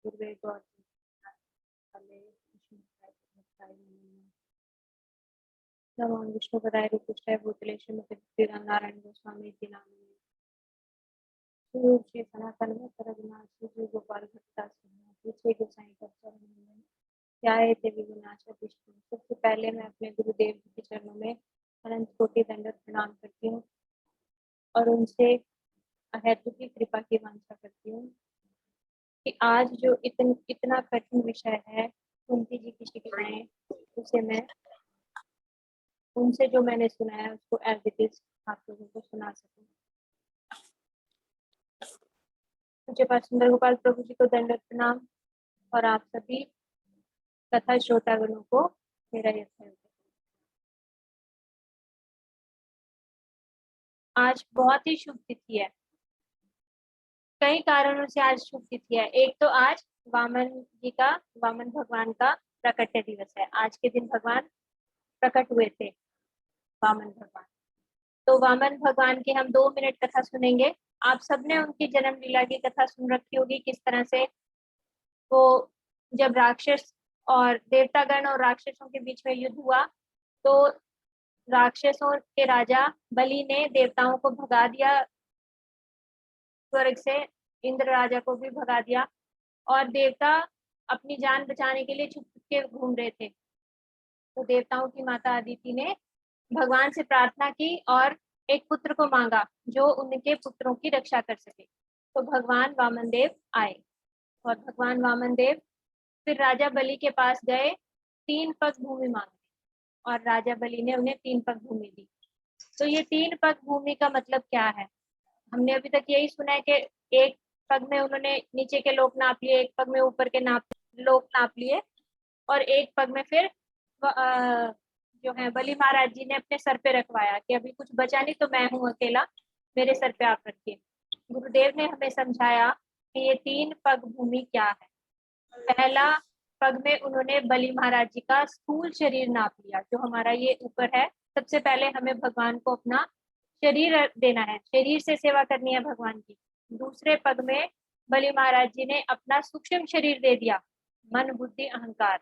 चतुर्वेद और नमो विष्णुपदाय रूपस्थाय भूतले श्रीमती नारायण गोस्वामी जी नाम श्री सनातन रघुनाथ श्री गोपाल भट्टास श्री गोसाई क्या सबसे पहले मैं अपने गुरुदेव जी के चरणों में अनंत कोटि दंडवत प्रणाम करती हूँ और उनसे अहेतु की कृपा की वांछा करती हूँ कि आज जो इतना कठिन विषय है कुंती जी की शिक्षाएं, उसे मैं उनसे जो मैंने सुना है उसको एज इट इज आप लोगों को सुना सकूं। मुझे सुंदर गोपाल प्रभु जी को दंडवत प्रणाम और आप सभी कथा श्रोतागणों को मेरा यथार्थ। आज बहुत ही शुभ तिथि है, कई कारणों से आज शुभ तिथि है। एक तो आज वामन भगवान का प्रकट दिवस है। आज के दिन भगवान प्रकट हुए थे, वामन भगवान। तो वामन भगवान की हम 2 मिनट कथा सुनेंगे। आप सबने उनकी जन्म लीला की कथा सुन रखी होगी, किस तरह से वो जब राक्षस और देवतागण और राक्षसों के बीच में युद्ध हुआ तो राक्षसों के राजा बलि ने देवताओं को भगा दिया स्वर्ग से, इंद्र राजा को भी भगा दिया और देवता अपनी जान बचाने के लिए छुप के घूम रहे थे। तो देवताओं की माता अदिति ने भगवान से प्रार्थना की और एक पुत्र को मांगा जो उनके पुत्रों की रक्षा कर सके। तो भगवान वामन देव आए और भगवान वामन देव फिर राजा बलि के पास गए 3 पग भूमि मांगने और राजा बलि ने उन्हें 3 पग भूमि दी। तो ये 3 पग भूमि का मतलब क्या है? हमने अभी तक यही सुना है कि एक पग में उन्होंने नीचे के लोक नाप लिए, एक पग में ऊपर के लोक नाप लिए और एक पग में फिर जो है बलि महाराज जी ने अपने सर पे रखवाया कि अभी कुछ बचा नहीं तो मैं हूँ अकेला, मेरे सर पे आप रखिए। गुरुदेव ने हमें समझाया कि ये 3 पग भूमि क्या है। पहला पग में उन्होंने बलि महाराज जी का स्थूल शरीर नाप लिया, जो हमारा ये ऊपर है। सबसे पहले हमें भगवान को अपना शरीर देना है, शरीर से सेवा करनी है भगवान की। दूसरे पग में बलि महाराज जी ने अपना सूक्ष्म शरीर दे दिया, मन बुद्धि अहंकार।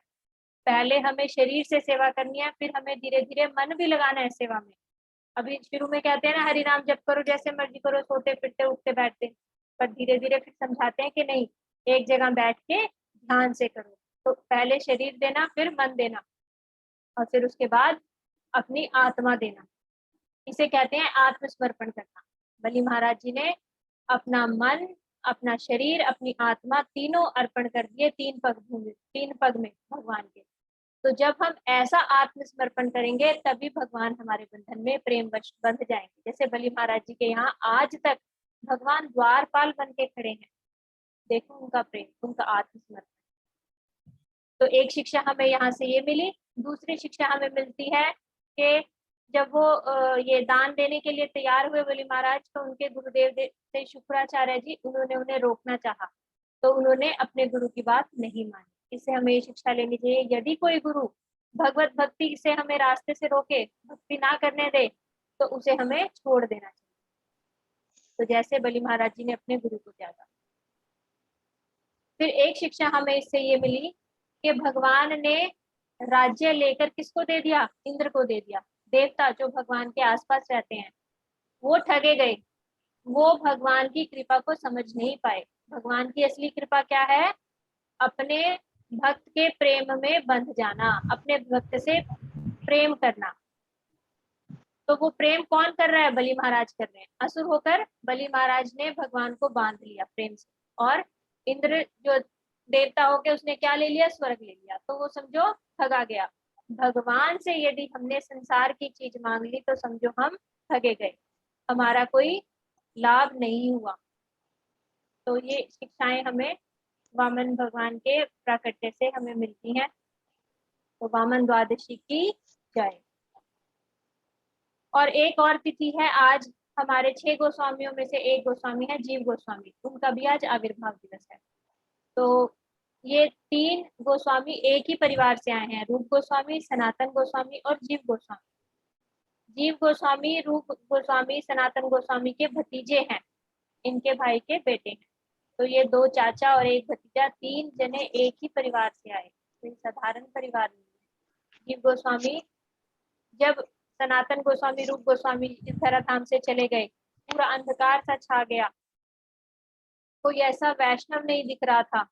पहले हमें शरीर से सेवा करनी है, फिर हमें धीरे धीरे मन भी लगाना है सेवा में। अभी शुरू में कहते हैं ना हरि नाम जप करो, जैसे मर्जी करो, सोते फिरते उठते बैठते, पर धीरे धीरे फिर समझाते हैं कि नहीं, एक जगह बैठ के ध्यान से करो। तो पहले शरीर देना, फिर मन देना और फिर उसके बाद अपनी आत्मा देना। इसे कहते हैं आत्मसमर्पण करना। बलि महाराज जी ने अपना मन, अपना शरीर, अपनी आत्मा तीनों अर्पण कर दिए 3 पग में भगवान के। तो जब हम ऐसा आत्मसमर्पण करेंगे तभी भगवान हमारे बंधन में प्रेमवश बंध जाएंगे। जैसे बलि महाराज जी के यहाँ आज तक भगवान द्वारपाल बन के खड़े हैं। देखो उनका प्रेम, उनका आत्मसमर्पण। तो एक शिक्षा हमें यहाँ से ये मिली। दूसरी शिक्षा हमें मिलती है कि जब वो ये दान देने के लिए तैयार हुए बलि महाराज, तो उनके गुरुदेव से शुक्राचार्य जी, उन्होंने उन्हें रोकना चाहा तो उन्होंने अपने गुरु की बात नहीं मानी। इससे हमें ये शिक्षा लेनी चाहिए, यदि कोई गुरु भगवत भक्ति से हमें रास्ते से रोके, भक्ति ना करने दे, तो उसे हमें छोड़ देना चाहिए। तो जैसे बलि महाराज जी ने अपने गुरु को त्यागा। फिर एक शिक्षा हमें इससे ये मिली कि भगवान ने राज्य लेकर किसको दे दिया? इंद्र को दे दिया। देवता जो भगवान के आसपास रहते हैं वो ठगे गए, वो भगवान की कृपा को समझ नहीं पाए। भगवान की असली कृपा क्या है? अपने भक्त के प्रेम में बंध जाना, अपने भक्त से प्रेम करना। तो वो प्रेम कौन कर रहा है? बलि महाराज कर रहे हैं। असुर होकर बलि महाराज ने भगवान को बांध लिया प्रेम से, और इंद्र जो देवता होके उसने क्या ले लिया? स्वर्ग ले लिया। तो वो समझो ठगा गया। भगवान से यदि हमने संसार की चीज मांग ली तो समझो हम ठगे गए, हमारा कोई लाभ नहीं हुआ। तो ये शिक्षाएं हमें वामन भगवान के प्राकट्य से हमें मिलती हैं। तो वामन द्वादशी की जय। और एक और तिथि है आज, हमारे 6 गोस्वामियों में से एक गोस्वामी है जीव गोस्वामी, उनका भी आज आविर्भाव दिवस है। तो ये 3 गोस्वामी एक ही परिवार से आए हैं, रूप गोस्वामी, सनातन गोस्वामी और जीव गोस्वामी। जीव गोस्वामी रूप गोस्वामी सनातन गोस्वामी के भतीजे हैं, इनके भाई के बेटे हैं। तो ये 2 चाचा और एक भतीजा, 3 जने एक ही परिवार से आए, कोई साधारण परिवार नहीं है। जीव गोस्वामी, जब सनातन गोस्वामी, रूप गोस्वामी इस धराधाम से चले गए, पूरा अंधकार सा छा गया, कोई ऐसा वैष्णव नहीं दिख रहा था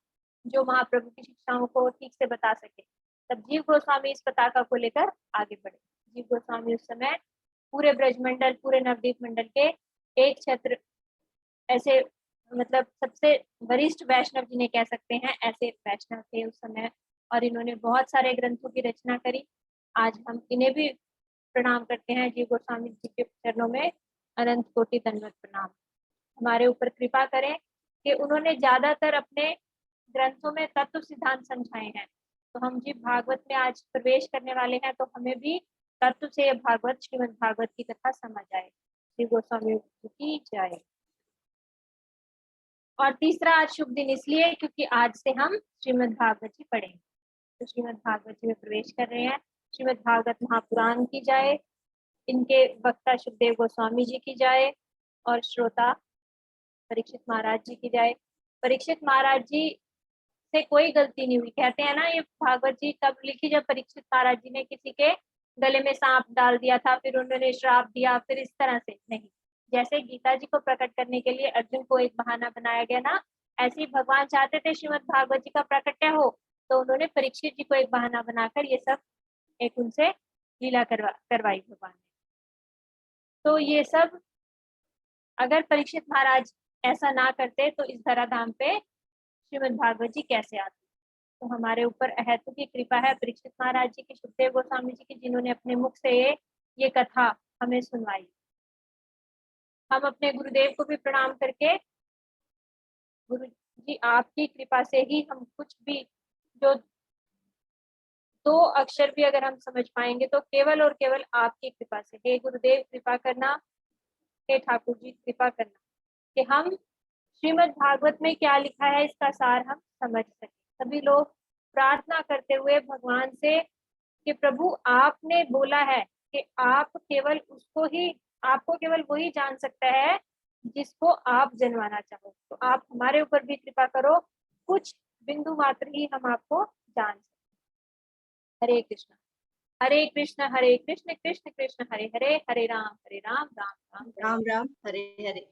जो महाप्रभु की शिक्षाओं को ठीक से बता सके। तब जीव गोस्वामी इस पताका को लेकर आगे बढ़े। जीव गोस्वामी उस समय पूरे ब्रजमंडल, पूरे नवदीप मंडल के एक छत्र, ऐसे मतलब सबसे वरिष्ठ वैष्णव जिन्हें कह सकते हैं, ऐसे वैष्णव थे उस समय, और इन्होंने बहुत सारे ग्रंथों की रचना करी। आज हम इन्हें भी प्रणाम करते हैं। जीव गोस्वामी जी के चरणों में अनंत कोटि दंडवत प्रणाम। हमारे ऊपर कृपा करें कि उन्होंने ज्यादातर अपने ग्रंथों में तत्व सिद्धांत समझाए हैं। तो हम जीव भागवत में आज प्रवेश करने वाले हैं, तो हमें भी तत्व से भागवत, श्रीमद् भागवत की कथा समझ आए। जीव गोस्वामी की जय। और तीसरा आज शुभ दिन इसलिए क्योंकि आज से हम श्रीमद् भागवत जी पढ़ेंगे। तो श्रीमद् भागवत जी में प्रवेश कर रहे हैं। श्रीमद् भागवत महापुराण की जाए, इनके वक्ता सुखदेव गोस्वामी जी की जाए, और श्रोता परीक्षित महाराज जी की जाए। परीक्षित महाराज जी से कोई गलती नहीं हुई। कहते हैं ना, ये भागवत जी तब लिखी जब परीक्षित महाराज जी ने किसी के गले में सांप डाल दिया था, फिर उन्होंने श्राप दिया, फिर इस तरह से नहीं। जैसे गीता जी को प्रकट करने के लिए अर्जुन को एक बहाना बनाया गया ना, ऐसे ही भगवान चाहते थे श्रीमद् भागवत जी का प्रकट्य हो, तो उन्होंने परीक्षित जी को एक बहाना बनाकर ये सब एक उनसे लीला करवाई भगवान ने। तो ये सब अगर परीक्षित महाराज ऐसा ना करते तो इस धराधाम पे श्रीमद् भागवत जी कैसे आते। तो हमारे ऊपर अहेतु की कृपा है परीक्षित महाराज जी की, सुखदेव गोस्वामी जी की, जिन्होंने अपने मुख से ये कथा हमें सुनवाई। हम अपने गुरुदेव को भी प्रणाम करके, गुरु जी आपकी कृपा से ही हम कुछ भी, जो 2 अक्षर भी अगर हम समझ पाएंगे तो केवल और केवल आपकी कृपा से। हे गुरुदेव कृपा करना, हे ठाकुर जी कृपा करना कि हम श्रीमद् भागवत में क्या लिखा है इसका सार हम समझ सके। सभी लोग प्रार्थना करते हुए भगवान से कि प्रभु आपने बोला है कि आप केवल उसको ही, आपको केवल वही जान सकता है जिसको आप जनवाना चाहो। तो आप हमारे ऊपर भी कृपा करो, कुछ बिंदु मात्र ही हम आपको जान सके। हरे कृष्ण हरे कृष्ण, हरे कृष्ण कृष्ण कृष्ण हरे हरे, हरे राम राम राम राम राम हरे हरे।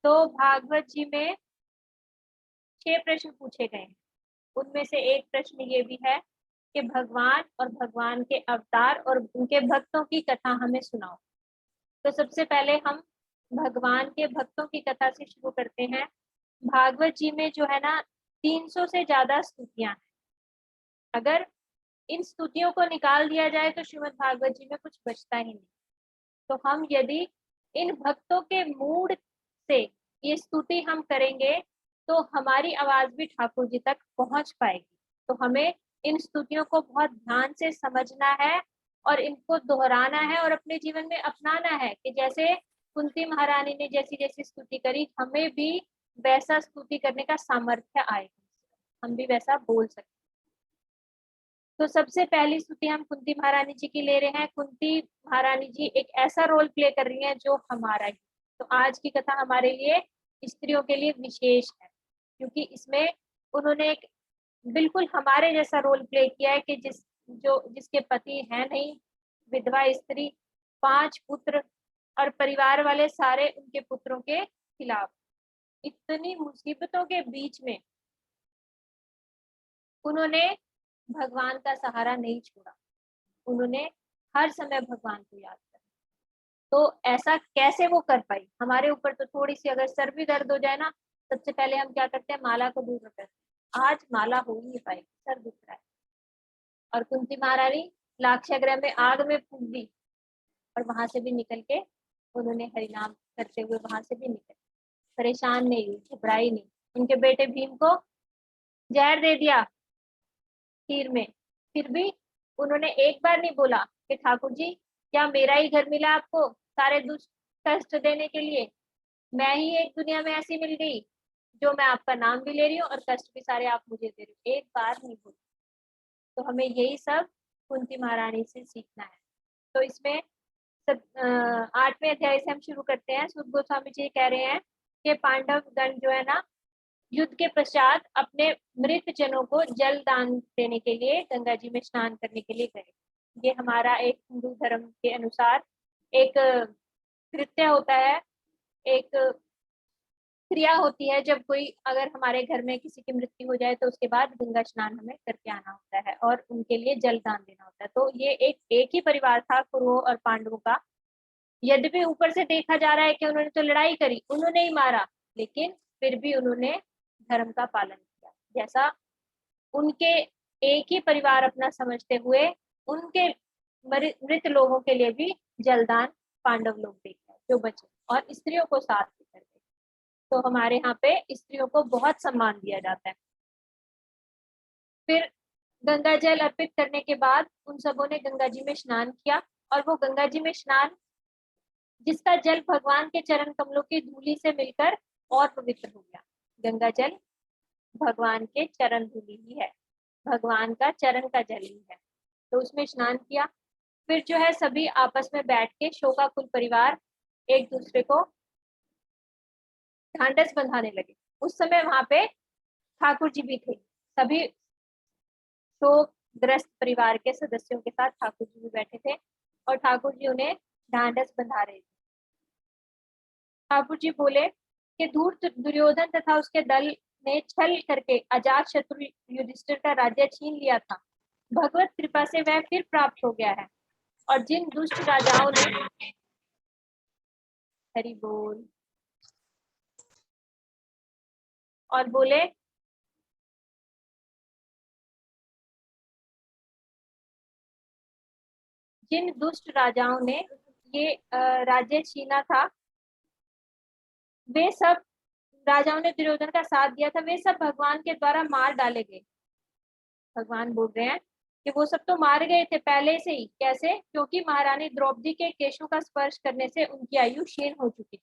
तो भागवत जी में 6 प्रश्न पूछे गए हैं। उनमें से एक प्रश्न ये भी है कि भगवान और भगवान के अवतार और उनके भक्तों की कथा हमें सुनाओ। तो सबसे पहले हम भगवान के भक्तों की कथा से शुरू करते हैं। भागवत जी में जो है ना 300 से ज्यादा स्तुतियां हैं। अगर इन स्तुतियों को निकाल दिया जाए तो श्रीमद् भागवत जी में कुछ बचता ही नहीं। तो हम यदि इन भक्तों के मूड से ये स्तुति हम करेंगे तो हमारी आवाज भी ठाकुर जी तक पहुंच पाएगी। तो हमें इन स्तुतियों को बहुत ध्यान से समझना है और इनको दोहराना है और अपने जीवन में अपनाना है कि जैसे कुंती महारानी ने जैसी जैसी स्तुति करी, हमें भी वैसा स्तुति करने का सामर्थ्य आएगा, हम भी वैसा बोल सकते। तो सबसे पहली स्तुति हम कुंती महारानी जी की ले रहे हैं। कुंती महारानी जी एक ऐसा रोल प्ले कर रही हैं जो हमारा ही। तो आज की कथा हमारे लिए, स्त्रियों के लिए विशेष है, क्योंकि इसमें उन्होंने एक बिल्कुल हमारे जैसा रोल प्ले किया है कि जिसके पति है नहीं, विधवा स्त्री, 5 पुत्र और परिवार वाले सारे उनके पुत्रों के खिलाफ, इतनी मुसीबतों के बीच में उन्होंने भगवान का सहारा नहीं छोड़ा। उन्होंने हर समय भगवान को याद किया। तो ऐसा कैसे वो कर पाई? हमारे ऊपर तो थोड़ी सी अगर सर भी दर्द हो जाए ना, सबसे पहले हम क्या करते हैं, माला को दूर रखते हैं। आज माला हो ही नहीं पाएगी, सर दुख रहा है। और कुंती महारानी लाक्षागृह में आग में फूंक दी और वहां से भी निकल के उन्होंने हरिनाम करते हुए वहां से भी निकल, परेशान नहीं हुई, घबराई नहीं। उनके बेटे भीम को जहर दे दिया खीर में, फिर भी उन्होंने एक बार नहीं बोला कि ठाकुर जी क्या मेरा ही घर मिला आपको सारे दुष्ट कष्ट देने के लिए? मैं ही एक दुनिया में ऐसी मिल गई जो मैं आपका नाम भी ले रही हूँ और कष्ट भी सारे आप मुझे दे रही हो, एक बार नहीं बोली। तो हमें यही सब कुंती महारानी से सीखना है। तो इसमें सब 8वें अध्याय से हम शुरू करते हैं। सुध गोस्वामी जी कह रहे हैं के पांडव गण जो है ना, युद्ध के पश्चात अपने मृत जनों को जल दान देने के लिए गंगा जी में स्नान करने के लिए गए। ये हमारा एक हिंदू धर्म के अनुसार एक कृत्य होता है, एक क्रिया होती है। जब कोई अगर हमारे घर में किसी की मृत्यु हो जाए तो उसके बाद गंगा स्नान हमें करके आना होता है और उनके लिए जल दान देना होता है। तो ये एक ही परिवार था कौरवों और पांडवों का। यद्यपि ऊपर से देखा जा रहा है कि उन्होंने तो लड़ाई करी, उन्होंने ही मारा, लेकिन फिर भी उन्होंने धर्म का पालन किया। जैसा उनके एक ही परिवार अपना समझते हुए उनके मृत लोगों के लिए भी जलदान पांडव लोग देते हैं जो बचे, और स्त्रियों को साथ लेकर के। तो हमारे यहाँ पे स्त्रियों को बहुत सम्मान दिया जाता है। फिर गंगा जल अर्पित करने के बाद उन सबों ने गंगा जी में स्नान किया, और वो गंगा जी में स्नान जिसका जल भगवान के चरण कमलों की धूली से मिलकर और पवित्र हो गया। गंगा जल भगवान के चरण धूली ही है, भगवान का चरण का जल ही है। तो उसमें स्नान किया। फिर जो है सभी आपस में बैठ के शोकाकुल परिवार एक दूसरे को ढांढस बंधाने लगे। उस समय वहां पे ठाकुर जी भी थे। सभी शोकग्रस्त परिवार के सदस्यों के साथ ठाकुर जी भी बैठे थे और ठाकुर जी उन्हें ढांढस बंधा रहे थे। ठाकुर जी बोले कि धूर्त दुर्योधन तथा उसके दल ने छल करके अजात शत्रु युधिष्ठिर का राज्य छीन लिया था। भगवत कृपा से वह फिर प्राप्त हो गया है, और जिन दुष्ट राजाओं ने हरि बोल और बोले जिन दुष्ट राजाओं ने ये राज्य छीना था, वे सब राजाओं ने दुर्योधन का साथ दिया था, वे सब भगवान के द्वारा मार डाले गए। भगवान बोल रहे हैं कि वो सब तो मार गए थे पहले से ही। कैसे? क्योंकि महारानी द्रौपदी के केशों का स्पर्श करने से उनकी आयु क्षीण हो चुकी थी।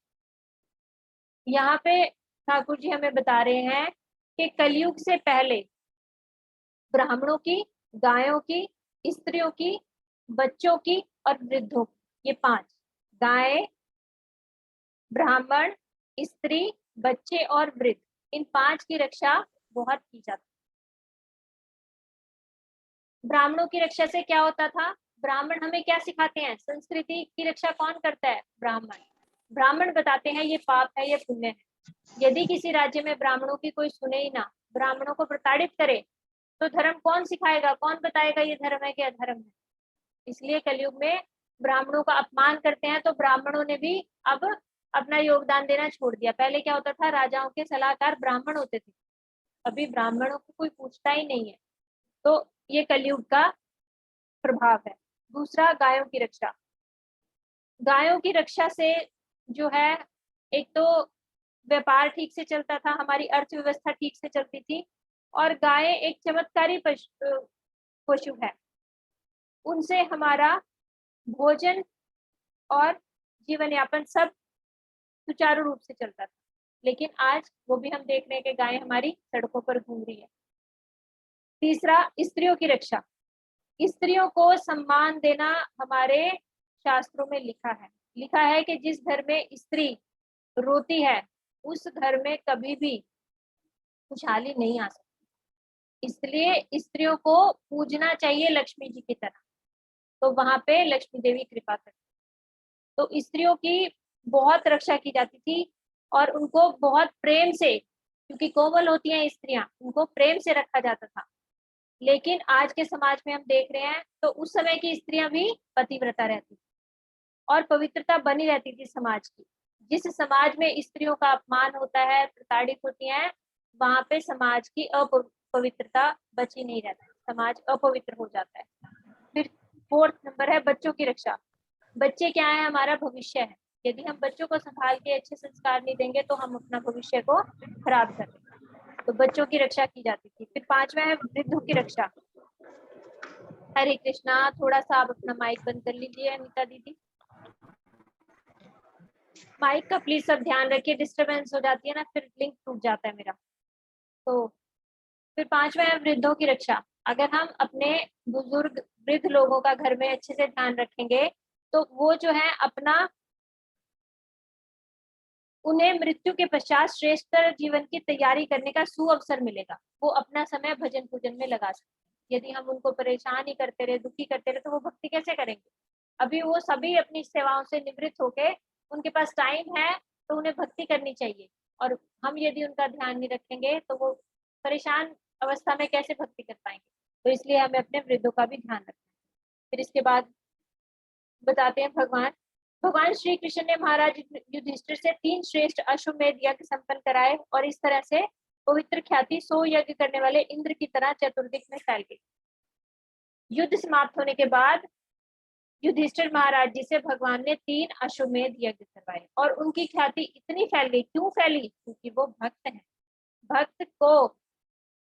यहाँ पे ठाकुर जी हमें बता रहे हैं कि कलयुग से पहले ब्राह्मणों की, गायों की, स्त्रियों की, बच्चों की और वृद्धों की, ये पांच, गाय, ब्राह्मण, स्त्री, बच्चे और वृद्ध, इन पांच की रक्षा बहुत की जाती। ब्राह्मणों की रक्षा से क्या होता था? ब्राह्मण हमें क्या सिखाते हैं? संस्कृति की रक्षा कौन करता है? ब्राह्मण। ब्राह्मण बताते हैं ये पाप है, ये पुण्य है। यदि किसी राज्य में ब्राह्मणों की कोई सुने ही ना, ब्राह्मणों को प्रताड़ित करे, तो धर्म कौन सिखाएगा? कौन बताएगा ये धर्म है कि अधर्म है? इसलिए कलयुग में ब्राह्मणों का अपमान करते हैं। तो ब्राह्मणों ने भी अब अपना योगदान देना छोड़ दिया। पहले क्या होता था? राजाओं के सलाहकार ब्राह्मण होते थे, अभी ब्राह्मणों को कोई पूछता ही नहीं है। तो ये कलयुग का प्रभाव है। दूसरा, गायों की रक्षा। गायों की रक्षा से जो है, एक तो व्यापार ठीक से चलता था, हमारी अर्थव्यवस्था ठीक से चलती थी, और गाय एक चमत्कारी पशु है। उनसे हमारा भोजन और जीवन यापन सब सुचारू रूप से चलता था। लेकिन आज वो भी हम देख रहे हैं कि गाय हमारी सड़कों पर घूम रही है। तीसरा, स्त्रियों की रक्षा। स्त्रियों को सम्मान देना हमारे शास्त्रों में लिखा है कि जिस घर में स्त्री रोती है उस घर में कभी भी खुशहाली नहीं आ सकती। इसलिए स्त्रियों को पूजना चाहिए लक्ष्मी जी की तरह, तो वहां पे लक्ष्मी देवी कृपा करती। तो स्त्रियों की बहुत रक्षा की जाती थी और उनको बहुत प्रेम से, क्योंकि कोमल होती हैं स्त्रियां, उनको प्रेम से रखा जाता था। लेकिन आज के समाज में हम देख रहे हैं तो उस समय की स्त्रियां भी पतिव्रता रहती थी और पवित्रता बनी रहती थी समाज की। जिस समाज में स्त्रियों का अपमान होता है, प्रताड़ित होती हैं, वहां पे समाज की अपवित्रता बची नहीं रहती, समाज अपवित्र हो जाता है। फिर फोर्थ नंबर है बच्चों की रक्षा। बच्चे क्या है? हमारा भविष्य है। यदि हम बच्चों को संभाल के अच्छे संस्कार नहीं देंगे तो हम अपना भविष्य को खराब कर देंगे। तो बच्चों की रक्षा की जाती थी। फिर पांचवा है वृद्धों की रक्षा। हरे कृष्णा, थोड़ा सा आप अपना माइक बंद कर लीजिए अनीता दीदी। माइक का प्लीज सब ध्यान रखिए, डिस्टरबेंस हो जाती है ना, फिर लिंक टूट जाता है मेरा। तो फिर पांचवा है वृद्धों की रक्षा। अगर हम अपने बुजुर्ग वृद्ध लोगों का घर में अच्छे से ध्यान रखेंगे तो वो जो है अपना उन्हें मृत्यु के पश्चात श्रेष्ठतर जीवन की तैयारी करने का सुअवसर मिलेगा। वो अपना समय भजन पूजन में लगा सकते हैं। यदि हम उनको परेशान ही करते रहे, दुखी करते रहे, तो वो भक्ति कैसे करेंगे? अभी वो सभी अपनी सेवाओं से निवृत्त होके उनके पास टाइम है, तो उन्हें भक्ति करनी चाहिए। और हम यदि उनका ध्यान नहीं रखेंगे तो वो परेशान अवस्था में कैसे भक्ति कर पाएंगे? तो इसलिए हमें अपने वृद्धों का भी ध्यान रखना है। फिर इसके बाद बताते हैं भगवान श्री कृष्ण ने महाराज युधिष्ठिर से 3 श्रेष्ठ अश्वमेध यज्ञ संपन्न कराए और इस तरह से पवित्र ख्याति 100 यज्ञ करने वाले इंद्र की तरह चतुर्दिक में फैल गई। युद्ध समाप्त होने के बाद युधिष्ठिर महाराज जी से भगवान ने 3 अश्वमेध यज्ञ करवाए और उनकी ख्याति इतनी फैल गई। क्यों फैली? क्योंकि वो भक्त हैं।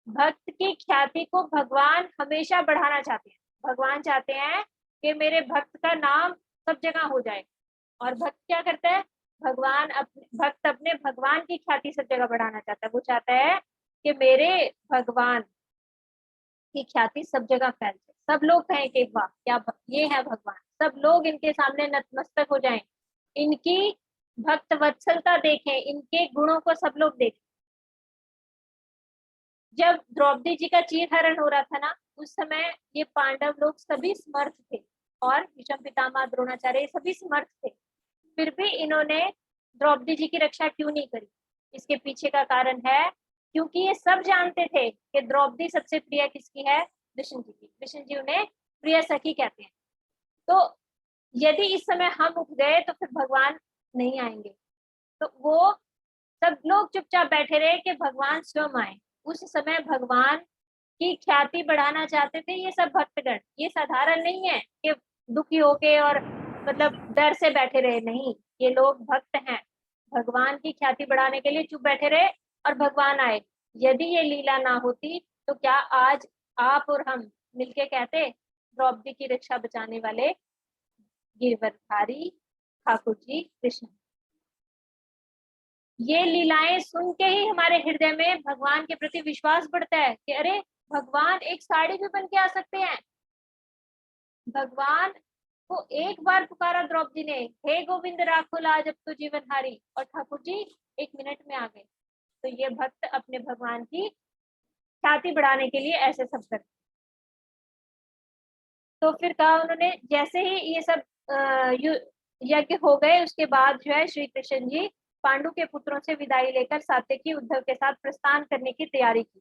भक्त की ख्याति को भगवान हमेशा बढ़ाना चाहते हैं। भगवान चाहते हैं कि मेरे भक्त का नाम सब जगह हो जाए। और भक्त क्या करता है? भक्त अपने भगवान की ख्याति सब जगह बढ़ाना चाहता है। वो चाहता है कि मेरे भगवान की ख्याति सब जगह फैल जाए, सब लोग कहें कि वाह क्या ये है भगवान, सब लोग इनके सामने नतमस्तक हो जाएं, इनकी भक्त वत्सलता देखें, इनके गुणों को सब लोग देखें। जब द्रौपदी जी का चीरहरण हो रहा था ना, उस समय ये पांडव लोग सभी समर्थ थे और भीष्म पितामह द्रोणाचार्य सभी समर्थ थे, फिर भी इन्होंने द्रौपदी जी की रक्षा क्यों नहीं करी? इसके पीछे का कारण है क्योंकि ये सब जानते थे कि द्रौपदी सबसे प्रिय किसकी है? कृष्ण जी की। कृष्ण जी उन्हें प्रिय सखी कहते हैं। तो यदि इस समय हम उठ गए तो फिर भगवान नहीं आएंगे। तो वो सब लोग चुपचाप बैठे रहे कि भगवान स्वयं आए। उस समय भगवान की ख्याति बढ़ाना चाहते थे ये सब भक्तगण। ये साधारण नहीं है कि दुखी होके और मतलब डर से बैठे रहे, नहीं, ये लोग भक्त हैं। भगवान की ख्याति बढ़ाने के लिए चुप बैठे रहे और भगवान आए। यदि ये लीला ना होती तो क्या आज आप और हम मिलके कहते द्रौपदी की रक्षा बचाने वाले गिरवरधारी ठाकुर जी कृष्ण। ये लीलाएं सुन के ही हमारे हृदय में भगवान के प्रति विश्वास बढ़ता है कि अरे भगवान एक साड़ी भी बन के आ सकते हैं। भगवान को एक बार पुकारा द्रौपदी ने, हे गोविंद राखो लाज अब तो जीवनहारी, और ठाकुर जी 1 मिनट में आ गए। तो ये भक्त अपने भगवान की ख्याति बढ़ाने के लिए ऐसे सब करते। तो फिर कहा उन्होंने, जैसे ही ये सब यज्ञ हो गए उसके बाद जो है श्री कृष्ण जी पांडु के पुत्रों से विदाई लेकर सात्यकी उद्धव के साथ प्रस्थान करने की तैयारी की।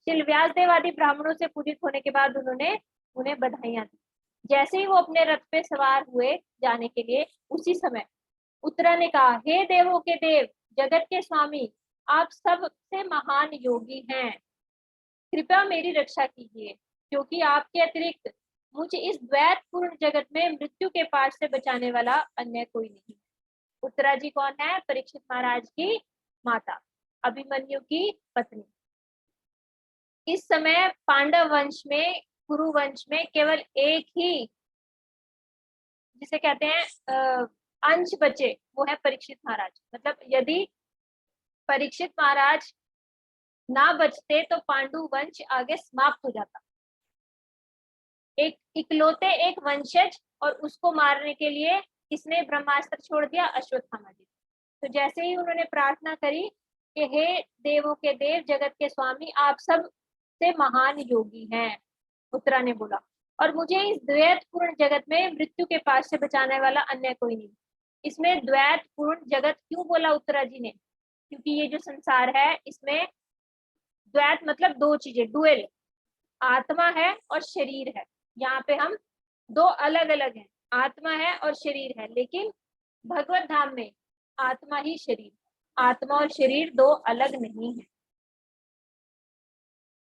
श्री व्यासदेव आदि ब्राह्मणों से पूजित होने के बाद उन्होंने उन्हें बधाइयां दी। जैसे ही वो अपने रथ पे सवार हुए जाने के लिए, उसी समय उत्तरा ने कहा, हे देवों के देव, जगत के स्वामी, आप सबसे महान योगी हैं, कृपया मेरी रक्षा कीजिए, क्योंकि आपके अतिरिक्त मुझे इस द्वैत पूर्ण जगत में मृत्यु के पाश से बचाने वाला अन्य कोई नहीं। उत्तरा जी कौन है? परीक्षित महाराज की माता, अभिमन्यु की पत्नी। इस समय पांडव वंश में, कुरु वंश में केवल एक ही जिसे कहते हैं अंश बचे, वो है परीक्षित महाराज। मतलब यदि परीक्षित महाराज ना बचते तो पांडु वंश आगे समाप्त हो जाता। एक इकलौते एक वंशज, और उसको मारने के लिए किसने ब्रह्मास्त्र छोड़ दिया? अश्वत्थामा जी। तो जैसे ही उन्होंने प्रार्थना करी कि हे देवों के देव, जगत के स्वामी, आप सब से महान योगी हैं, उत्तरा ने बोला, और मुझे इस द्वैत पूर्ण जगत में मृत्यु के पास से बचाने वाला अन्य कोई नहीं। इसमें द्वैत पूर्ण जगत क्यों बोला उत्तरा जी ने? क्योंकि ये जो संसार है इसमें द्वैत मतलब 2 चीजें, डुएल, आत्मा है और शरीर है। यहाँ पे हम 2 अलग अलग हैं, आत्मा है और शरीर है, लेकिन भगवत धाम में आत्मा ही शरीर, आत्मा और शरीर 2 अलग नहीं है।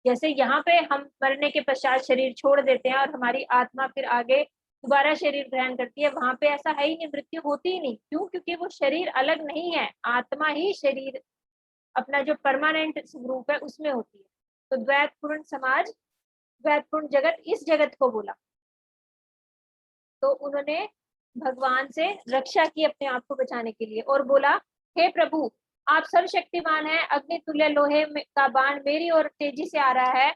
जैसे यहाँ पे हम मरने के पश्चात शरीर छोड़ देते हैं और हमारी आत्मा फिर आगे दोबारा शरीर ग्रहण करती है, वहां पे ऐसा है ही नहीं, मृत्यु होती ही नहीं। क्यों? क्योंकि वो शरीर अलग नहीं है, आत्मा ही शरीर अपना जो परमानेंट स्वरूप है उसमें होती है। तो द्वैतपूर्ण समाज, द्वैतपूर्ण जगत, इस जगत को बोला। तो उन्होंने भगवान से रक्षा की अपने आप को बचाने के लिए, और बोला, हे प्रभु, आप सर्वशक्तिमान हैं, अग्नि तुल्य लोहे का बाण मेरी ओर तेजी से आ रहा है।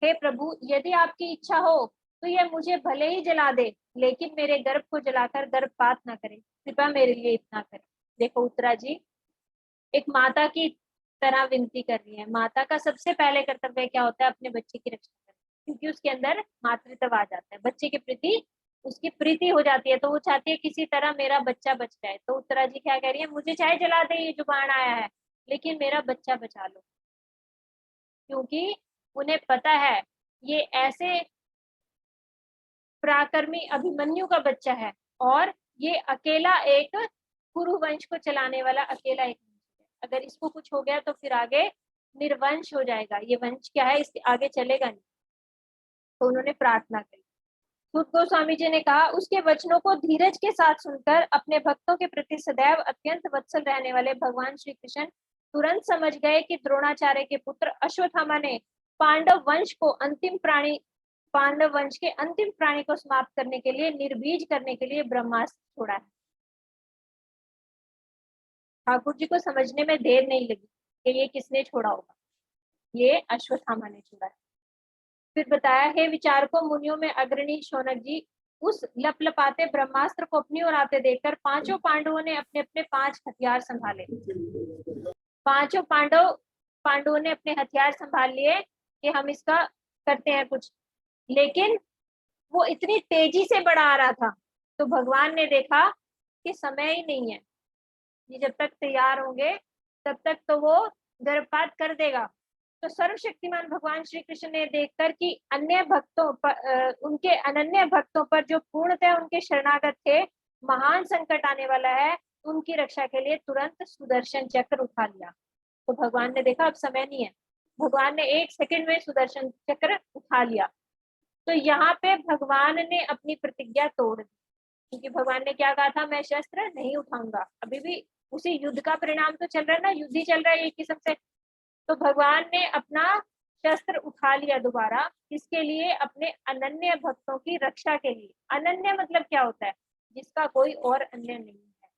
हे प्रभु, यदि आपकी इच्छा हो तो यह मुझे भले ही जला दे, लेकिन मेरे गर्भ को जलाकर गर्भपात ना करे, कृपया मेरे लिए इतना करें। देखो उत्तरा जी एक माता की तरह विनती कर रही है। माता का सबसे पहले कर्तव्य क्या होता है? अपने बच्चे की रक्षा करना, क्योंकि उसके अंदर मातृत्व आ जाता है, बच्चे के प्रति उसकी प्रीति हो जाती है, तो वो चाहती है किसी तरह मेरा बच्चा बच जाए। तो उत्तरा जी क्या कह रही है? मुझे चाहे जला दे ये जो बाण आया है, लेकिन मेरा बच्चा बचा लो, क्योंकि उन्हें पता है ये ऐसे पराक्रमी अभिमन्यु का बच्चा है, और ये अकेला एक कुरु वंश को चलाने वाला अकेला एक वंश है। अगर इसको कुछ हो गया तो फिर आगे निर्वंश हो जाएगा, ये वंश क्या है, इसके आगे चलेगा नहीं। तो उन्होंने प्रार्थना करी। सूत गोस्वामी जी ने कहा, उसके वचनों को धीरज के साथ सुनकर अपने भक्तों के प्रति सदैव अत्यंत वत्सल रहने वाले भगवान श्री कृष्ण तुरंत समझ गए कि द्रोणाचार्य के पुत्र अश्वत्थामा ने पांडव वंश के अंतिम प्राणी को समाप्त करने के लिए, निर्बीज करने के लिए ब्रह्मास्त्र छोड़ा है। ठाकुर जी को समझने में देर नहीं लगी कि ये किसने छोड़ा होगा, ये अश्वत्थामा ने छोड़ा है। फिर बताया, हे विचारकों, मुनियों में अग्रणी शौनक जी, उस लपलपाते ब्रह्मास्त्र को अपनी ओर आते देखकर पांचों पांडवों ने अपने अपने 5 हथियार संभाले। पांचों पांडवों ने अपने हथियार संभाल लिए कि हम इसका करते हैं कुछ, लेकिन वो इतनी तेजी से बढ़ा आ रहा था, तो भगवान ने देखा कि समय ही नहीं है, ये जब तक तैयार होंगे तब तक तो वो गर्भपात कर देगा। तो सर्वशक्तिमान भगवान श्री कृष्ण ने देखकर कि अन्य भक्तों पर उनके अनन्य भक्तों पर जो पूर्णतः उनके शरणागत थे महान संकट आने वाला है, उनकी रक्षा के लिए तुरंत सुदर्शन चक्र उठा लिया। तो भगवान ने देखा अब समय नहीं है, भगवान ने 1 सेकंड में सुदर्शन चक्र उठा लिया। तो यहाँ पे भगवान ने अपनी प्रतिज्ञा तोड़ दी, क्योंकि भगवान ने क्या कहा था, मैं शस्त्र नहीं उठाऊंगा। अभी भी उसी युद्ध का परिणाम तो चल रहा है ना, युद्ध ही चल रहा है एक किस्म से। तो भगवान ने अपना शस्त्र उठा लिया दोबारा, किसके लिए? अपने अनन्य भक्तों की रक्षा के लिए। अनन्य मतलब क्या होता है? जिसका कोई और अन्य नहीं है,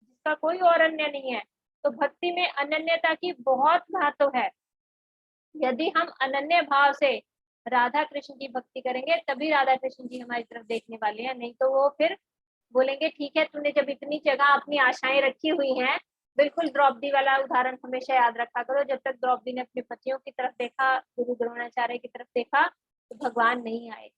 जिसका कोई और अन्य नहीं है। तो भक्ति में अनन्यता की बहुत महत्व है। यदि हम अनन्य भाव से राधा कृष्ण की भक्ति करेंगे तभी राधा कृष्ण जी हमारी तरफ देखने वाले हैं, नहीं तो वो फिर बोलेंगे ठीक है, तूने जब इतनी जगह अपनी आशाएं रखी हुई हैं, बिल्कुल द्रौपदी वाला उदाहरण हमेशा याद रखा करो, जब तक द्रौपदी ने अपने पतियों की तरफ देखा, गुरु द्रोणाचार्य की तरफ देखा, तो भगवान नहीं आए।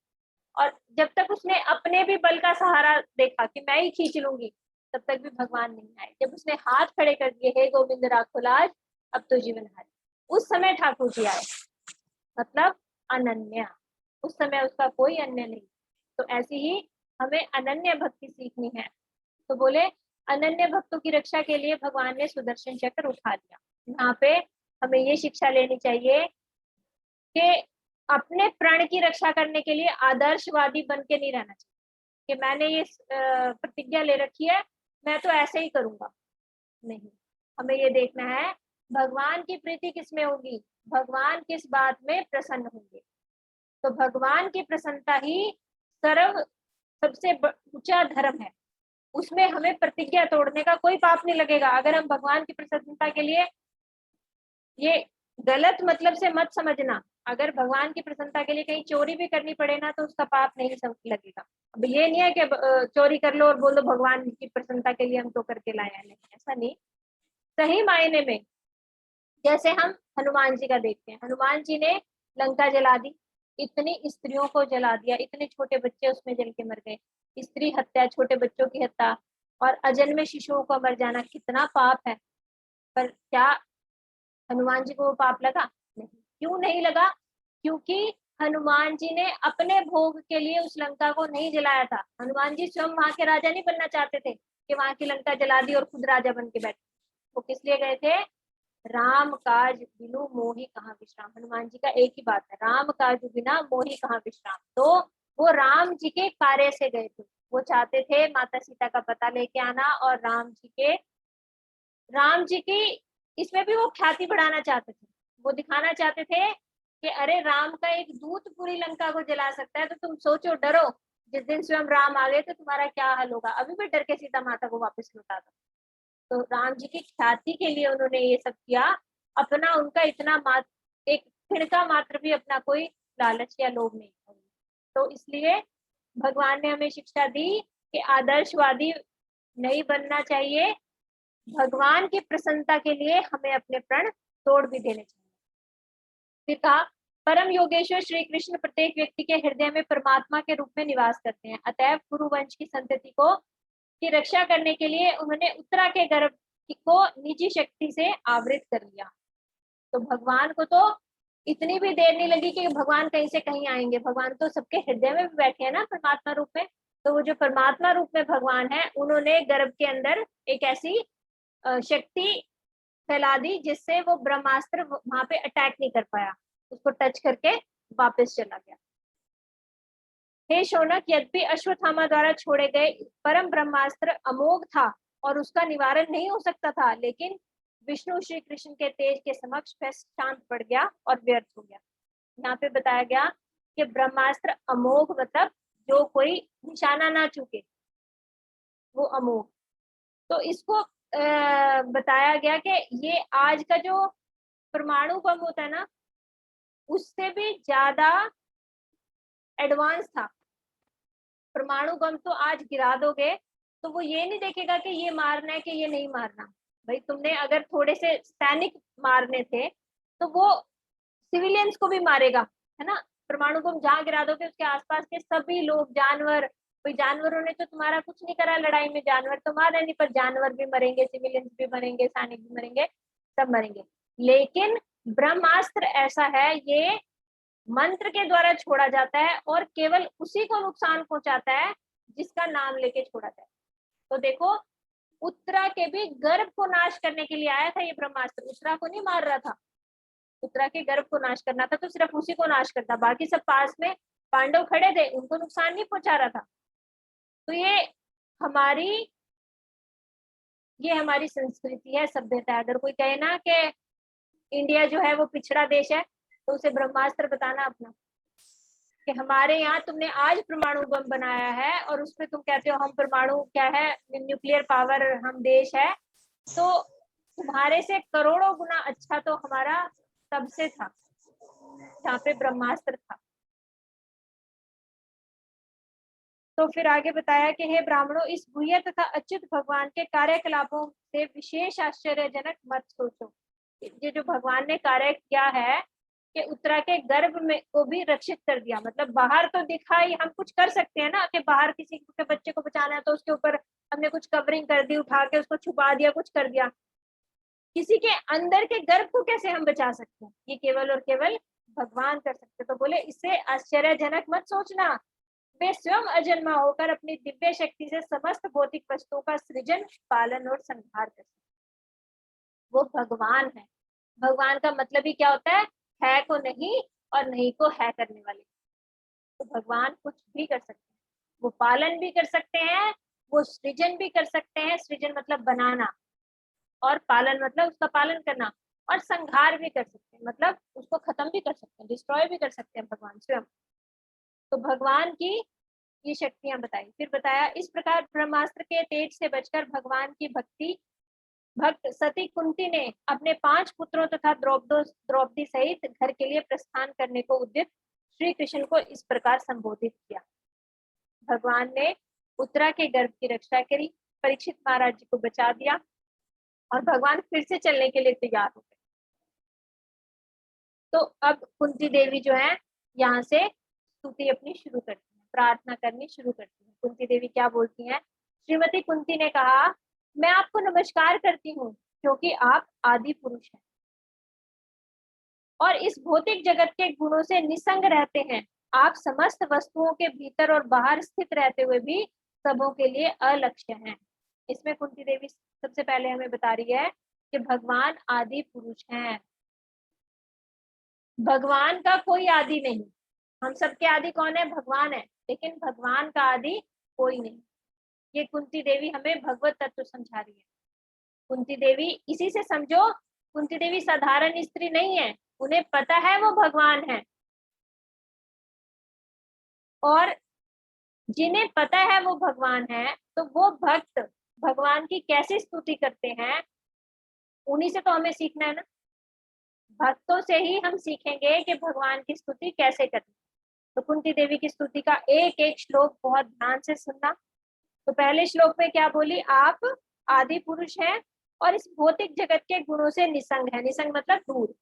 और जब तक उसने अपने भी बल का सहारा देखा कि मैं ही खींच लूंगी, तब तक भी भगवान नहीं आए। जब उसने हाथ खड़े कर दिए, हे गोविंद राखो लाज, अब तो जीवन हार, उस समय ठाकुर जी आए, मतलब अनन्य, उस समय उसका कोई अन्य नहीं। तो ऐसी ही हमें अनन्य भक्ति सीखनी है। तो बोले अनन्य भक्तों की रक्षा के लिए भगवान ने सुदर्शन चक्र उठा लिया। यहाँ पे हमें ये शिक्षा लेनी चाहिए कि अपने प्राण की रक्षा करने के लिए आदर्शवादी बन के नहीं रहना चाहिए कि मैंने ये प्रतिज्ञा ले रखी है, मैं तो ऐसे ही करूंगा। नहीं, हमें ये देखना है भगवान की प्रीति किस में होगी, भगवान किस बात में प्रसन्न होंगे। तो भगवान की प्रसन्नता ही सबसे ऊंचा धर्म है, उसमें हमें प्रतिज्ञा तोड़ने का कोई पाप नहीं लगेगा। अगर हम भगवान की प्रसन्नता के लिए, ये गलत मतलब से मत समझना, अगर भगवान की प्रसन्नता के लिए कहीं चोरी भी करनी पड़े ना, तो उसका पाप नहीं लगेगा। अब ये नहीं है कि चोरी कर लो और बोल दो भगवान की प्रसन्नता के लिए हम तो करके लाए हैं, नहीं, ऐसा नहीं। सही मायने में जैसे हम हनुमान जी का देखते हैं, हनुमान जी ने लंका जला दी, इतनी स्त्रियों को जला दिया, इतने छोटे बच्चे उसमें जल के मर गए, स्त्री हत्या, छोटे बच्चों की हत्या और अजन्मे शिशुओं का मर जाना कितना पाप है। पर क्या हनुमान जी को वो पाप लगा? नहीं। क्यों नहीं लगा? क्योंकि हनुमान जी ने अपने भोग के लिए उस लंका को नहीं जलाया था। हनुमान जी स्वयं वहां के राजा नहीं बनना चाहते थे कि वहां की लंका जला दी और खुद राजा बन के बैठे। वो किस लिए गए थे? राम काज बिनु मोहि कहाँ विश्राम। हनुमान जी का एक ही बात है, राम काज बिना मोहि कहाँ विश्राम। तो वो राम जी के कार्य से गए थे, वो चाहते थे माता सीता का पता लेके आना और राम जी की इसमें भी वो ख्याति बढ़ाना चाहते थे। वो दिखाना चाहते थे कि अरे राम का एक दूत पूरी लंका को जला सकता है, तो तुम सोचो, डरो, जिस दिन स्वयं राम आ गए तो तुम्हारा क्या हाल होगा। अभी भी डर के सीता माता को वापस लौटा दो। तो राम जी की ख्याति के लिए उन्होंने ये सब किया। अपना उनका इतना एक क्षण का मात्र भी अपना कोई लालच या लोभ नहीं था। तो इसलिए भगवान ने हमें शिक्षा दी कि आदर्शवादी नहीं बनना चाहिए, भगवान की प्रसन्नता के लिए हमें अपने प्रण तोड़ भी देने चाहिए। फिर कहा, परम योगेश्वर श्री कृष्ण प्रत्येक व्यक्ति के हृदय में परमात्मा के रूप में निवास करते हैं। अतएव कुरु वंश की संतति को की रक्षा करने के लिए उन्होंने उत्तरा के गर्भ को निजी शक्ति से आवृत कर लिया। तो भगवान को तो इतनी भी देर नहीं लगी कि भगवान कहीं से कहीं आएंगे, भगवान तो सबके हृदय में भी बैठे हैं ना परमात्मा रूप में। तो वो जो परमात्मा रूप में भगवान है, उन्होंने गर्भ के अंदर एक ऐसी शक्ति फैला दी जिससे वो ब्रह्मास्त्र वहां पे अटैक नहीं कर पाया, उसको टच करके वापस चला गया। हे शौनक, यद्यपि अश्वत्थामा द्वारा छोड़े गए परम ब्रह्मास्त्र अमोघ था और उसका निवारण नहीं हो सकता था, लेकिन विष्णु श्री कृष्ण के तेज के समक्ष वह शांत पड़ गया और व्यर्थ हो गया। यहाँ पे बताया गया कि ब्रह्मास्त्र अमोघ मतलब जो कोई निशाना ना चूके, वो अमोघ। तो इसको बताया गया कि ये आज का जो परमाणु बम होता है ना, उससे भी ज्यादा एडवांस था। परमाणु बम तो आज गिरा दोगे तो वो ये नहीं देखेगा कि ये मारना है कि ये नहीं मारना। भाई तुमने अगर थोड़े से सैनिक मारने थे तो वो सिविलियंस को भी मारेगा, है ना। परमाणु बम जहां गिरा दोगे उसके आसपास के सभी लोग, जानवर, कोई जानवरों ने तो तुम्हारा कुछ नहीं करा लड़ाई में, जानवर तो मारे नहीं, पर जानवर भी मरेंगे, सिविलियंस भी मरेंगे, सैनिक भी मरेंगे, सब मरेंगे। लेकिन ब्रह्मास्त्र ऐसा है, ये मंत्र के द्वारा छोड़ा जाता है और केवल उसी को नुकसान पहुंचाता है जिसका नाम लेके छोड़ा जाए। तो देखो, उत्तरा के भी गर्भ को नाश करने के लिए आया था ये ब्रह्मास्त्र, उत्तरा को नहीं मार रहा था। उत्तरा के गर्भ को नाश करना था तो सिर्फ उसी को नाश करता, बाकी सब पास में पांडव खड़े थे, उनको नुकसान नहीं पहुंचा रहा था। तो हमारी ये हमारी संस्कृति है, सभ्यता है। अगर कोई कहे ना कि इंडिया जो है वो पिछड़ा देश है, तो उसे ब्रह्मास्त्र बताना अपना कि हमारे यहाँ तुमने आज परमाणु बम बनाया है और उसमें तुम कहते हो हम परमाणु क्या है, न्यूक्लियर पावर हम देश है। तो तुम्हारे से करोड़ों गुना अच्छा तो हमारा तब से था जहाँ पे ब्रह्मास्त्र था। तो फिर आगे बताया कि हे ब्राह्मणों, इस गुह्य तथा अच्युत भगवान के कार्यकलापों से विशेष आश्चर्यजनक मत सोचो। ये जो भगवान ने कार्य किया है कि उत्तरा के गर्भ में को भी रक्षित कर दिया, मतलब बाहर तो दिखाई हम कुछ कर सकते हैं ना कि बाहर किसी के बच्चे को बचाना है तो उसके ऊपर हमने कुछ कवरिंग कर दी, उठा के उसको छुपा दिया, कुछ कर दिया। किसी के अंदर के गर्भ को कैसे हम बचा सकते हैं? ये केवल और केवल भगवान कर सकते। तो बोले इससे आश्चर्यजनक मत सोचना, वे स्वयं अजन्मा होकर अपनी दिव्य शक्ति से समस्त भौतिक वस्तुओं का सृजन, पालन और संहार कर सकते। वो भगवान है। भगवान का मतलब ही क्या होता है को नहीं और नहीं को है करने वाले। तो भगवान कुछ भी कर सकते हैं, वो पालन भी कर सकते हैं, वो सृजन भी कर सकते हैं, सृजन मतलब बनाना, और पालन मतलब उसका पालन करना, और संहार भी कर सकते हैं मतलब उसको खत्म भी कर सकते हैं, डिस्ट्रॉय भी कर सकते हैं भगवान स्वयं। तो भगवान की ये शक्तियां बताई। फिर बताया, इस प्रकार ब्रह्मास्त्र के तेज से बचकर भगवान की भक्त सती कुंती ने अपने 5 पुत्रों तथा द्रौपदी सहित घर के लिए प्रस्थान करने को उद्यत श्री कृष्ण को इस प्रकार संबोधित किया। भगवान ने उत्तरा के गर्भ की रक्षा करी, परीक्षित महाराज जी को बचा दिया और भगवान फिर से चलने के लिए तैयार हो गए। तो अब कुंती देवी जो है यहाँ से स्तुति अपनी शुरू करती है, प्रार्थना करनी शुरू करती है। कुंती देवी क्या बोलती हैं? श्रीमती कुंती ने कहा, मैं आपको नमस्कार करती हूँ क्योंकि आप आदि पुरुष हैं और इस भौतिक जगत के गुणों से निसंग रहते हैं। आप समस्त वस्तुओं के भीतर और बाहर स्थित रहते हुए भी सबों के लिए अलक्ष्य हैं। इसमें कुंती देवी सबसे पहले हमें बता रही है कि भगवान आदि पुरुष हैं। भगवान का कोई आदि नहीं, हम सबके आदि कौन है? भगवान है, लेकिन भगवान का आदि कोई नहीं। ये कुंती देवी हमें भगवत तत्व समझा रही है। कुंती देवी इसी से समझो, कुंती देवी साधारण स्त्री नहीं है, उन्हें पता है वो भगवान है, और जिन्हें पता है वो भगवान है तो वो भक्त भगवान की कैसे स्तुति करते हैं, उन्हीं से तो हमें सीखना है ना। भक्तों से ही हम सीखेंगे कि भगवान की स्तुति कैसे करनी। तो कुंती देवी की स्तुति का एक एक श्लोक बहुत ध्यान से सुनना। तो पहले श्लोक में क्या बोली? आप आदि पुरुष हैं और इस भौतिक जगत के गुणों से निसंग है। निसंग मतलब दूर।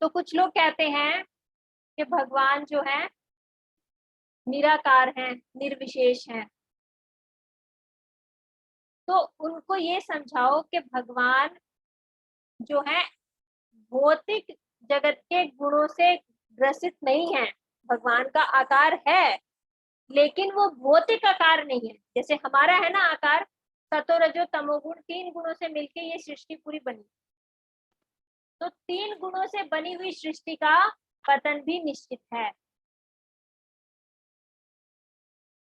तो कुछ लोग कहते हैं कि भगवान जो है निराकार हैं, निर्विशेष हैं। तो उनको ये समझाओ कि भगवान जो है भौतिक जगत के गुणों से ग्रसित नहीं है। भगवान का आकार है, लेकिन वो भौतिक आकार नहीं है। जैसे हमारा है ना आकार, सतो रजो तमोगुण, 3 गुणों से मिलके ये सृष्टि पूरी बनी। तो 3 गुणों से बनी हुई सृष्टि का पतन भी निश्चित है।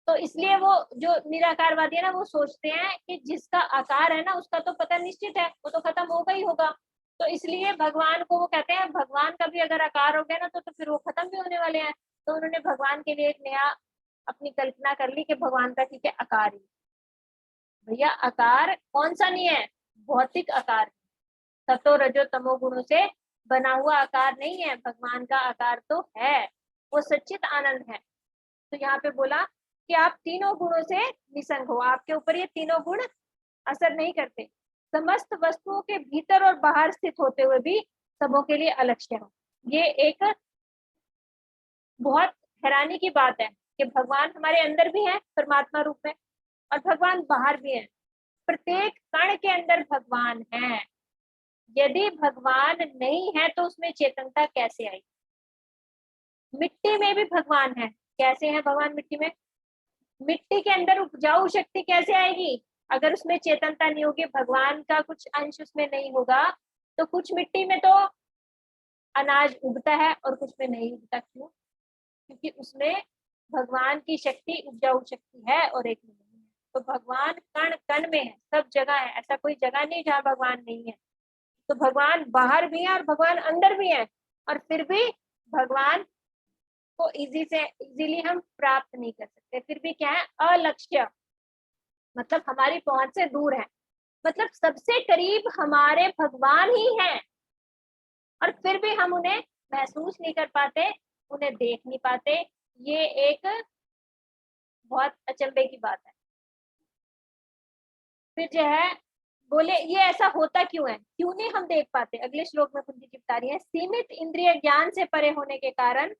तो इसलिए वो जो निराकारवादी है ना, वो सोचते हैं कि जिसका आकार है ना उसका तो पतन निश्चित है, वो तो खत्म होगा ही होगा। तो इसलिए भगवान को वो कहते हैं भगवान का भी अगर आकार हो गया ना तो फिर वो खत्म भी होने वाले हैं। तो उन्होंने भगवान के लिए एक नया अपनी कल्पना कर ली कि भगवान का ठीक है आकार ही। भैया आकार कौन सा नहीं है? भौतिक आकार। सतो रजो तमो गुणों से बना हुआ आकार नहीं है, भगवान का आकार तो है, वो सच्चित आनंद है। तो यहाँ पे बोला कि आप तीनों गुणों से निसंग हो, आपके ऊपर ये तीनों गुण असर नहीं करते। समस्त वस्तुओं के भीतर और बाहर स्थित होते हुए भी सबों के लिए अलक्ष्य हो। ये एक बहुत हैरानी की बात है कि भगवान हमारे अंदर भी है परमात्मा रूप में, और भगवान बाहर भी है। प्रत्येक कण के अंदर भगवान है। यदि भगवान नहीं है तो उसमें चेतनता कैसे आई? मिट्टी में भी भगवान है। कैसे है भगवान मिट्टी में? मिट्टी के अंदर उपजाऊ शक्ति कैसे आएगी अगर उसमें चेतनता नहीं होगी, भगवान का कुछ अंश उसमें नहीं होगा? तो कुछ मिट्टी में तो अनाज उगता है और कुछ में नहीं उगता। क्यों? क्योंकि उसमें भगवान की शक्ति, उपजाऊ शक्ति है और एक में नहीं है। तो भगवान कण कण में है, सब जगह है, ऐसा कोई जगह नहीं जहाँ भगवान नहीं है। तो भगवान बाहर भी है और भगवान अंदर भी है, और फिर भी भगवान को इजीली हम प्राप्त नहीं कर सकते। फिर भी क्या है? अलक्ष्य, मतलब हमारी पहुंच से दूर है। मतलब सबसे करीब हमारे भगवान ही हैं, और फिर भी हम उन्हें महसूस नहीं कर पाते, उन्हें देख नहीं पाते। ये एक बहुत अचंभे की बात है। फिर जो है बोले ये ऐसा होता क्यों है, क्यों नहीं हम देख पाते? अगले श्लोक में कुंती जी बता रही है, सीमित इंद्रिय ज्ञान से परे होने के कारण,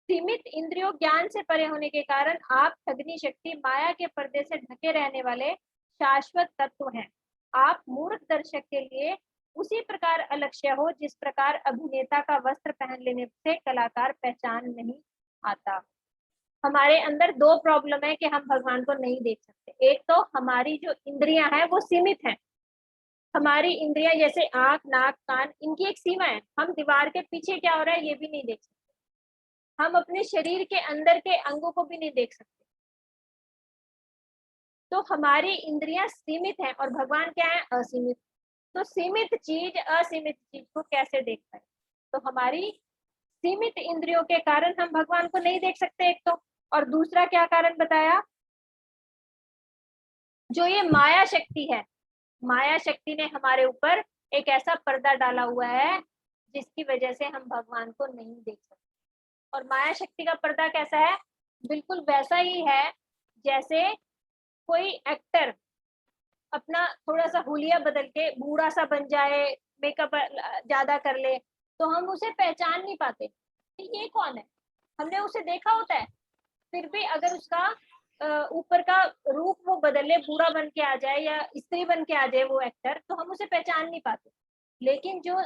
सीमित इंद्रियों ज्ञान से परे होने के कारण आप अग्नि शक्ति माया के पर्दे से ढके रहने वाले शाश्वत तत्व हैं। आप मूर्ख दर्शक के लिए उसी प्रकार अलक्ष्य हो जिस प्रकार अभिनेता का वस्त्र पहन लेने से कलाकार पहचान नहीं आता। हमारे अंदर दो प्रॉब्लम है कि हम भगवान को नहीं देख सकते। एक तो हमारी जो इंद्रियां हैं वो सीमित हैं। हमारी इंद्रियां जैसे आंख, नाक, कान, इनकी एक सीमा है। हम दीवार के पीछे क्या हो रहा है ये भी नहीं देख सकते। हम अपने शरीर के अंदर के अंगों को भी नहीं देख सकते। तो हमारी इंद्रियां सीमित हैं और भगवान क्या है? असीमित। तो सीमित चीज असीमित चीज को कैसे देख पाए? तो हमारी सीमित इंद्रियों के कारण हम भगवान को नहीं देख सकते, एक तो। और दूसरा क्या कारण बताया? जो ये माया शक्ति है, माया शक्ति ने हमारे ऊपर एक ऐसा पर्दा डाला हुआ है जिसकी वजह से हम भगवान को नहीं देख सकते। और माया शक्ति का पर्दा कैसा है? बिल्कुल वैसा ही है जैसे कोई एक्टर अपना थोड़ा सा हुलिया बदल के बूढ़ा सा बन जाए, मेकअप ज्यादा कर ले, तो हम उसे पहचान नहीं पाते कि ये कौन है। हमने उसे देखा होता है, फिर भी अगर उसका ऊपर का रूप वो बदले, बूढ़ा बन के आ जाए या स्त्री बन के आ जाए वो एक्टर, तो हम उसे पहचान नहीं पाते। लेकिन जो